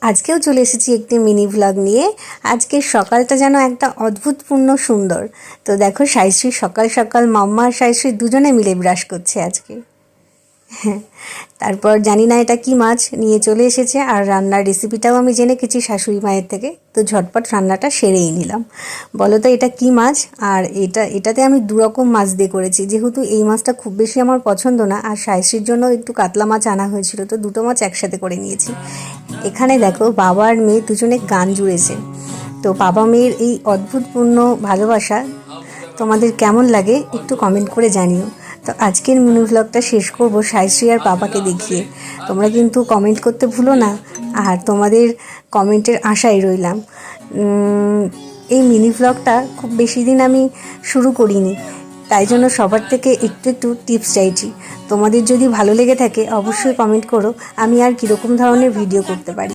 আজকেও চলে এসেছি একটি মিনি ভ্লগ নিয়ে। আজকের সকালটা যেন একটা অদ্ভুতপূর্ণ সুন্দর। তো দেখো সাইশ্রী সকাল সকাল মাম্মা আর সাইশ্রী দুজনে মিলে ব্রাশ করছে আজকে। হ্যাঁ, তারপর জানি না এটা কি মাছ নিয়ে চলে এসেছে, আর রান্নার রেসিপিটাও আমি জেনে গেছি শাশুড়ি মায়ের থেকে। তো ঝটপট রান্নাটা সেরেই নিলাম। বলো তো এটা কি মাছ? আর এটাতে আমি দুরকম মাছ দিয়ে করেছি, যেহেতু এই মাছটা খুব বেশি আমার পছন্দ না, আর সাইশ্রীর জন্য একটু কাতলা মাছ আনা হয়েছিল, তো দুটো মাছ একসাথে করে নিয়েছি। এখানে দেখো বাবা আর মেয়ে দুজনে গান জুড়েছে। তো বাবা মেয়ের এই অদ্ভুতপূর্ণ ভালোবাসা তোমাদের কেমন লাগে একটু কমেন্ট করে জানিও। তো আজকের মিনি ভ্লগটা শেষ করব সাইশ্রী আর বাবাকে দেখিয়ে। তোমরা কিন্তু কমেন্ট করতে ভুলো না, আর তোমাদের কমেন্টের আশায় রইলাম। এই মিনি ভ্লগটা খুব বেশি দিন আমি শুরু করিনি, তাই জন্য সবার থেকে একটু একটু টিপস চাইছি। তোমাদের যদি ভালো লেগে থাকে অবশ্যই কমেন্ট করো, আমি আর কীরকম ধরনের ভিডিও করতে পারি।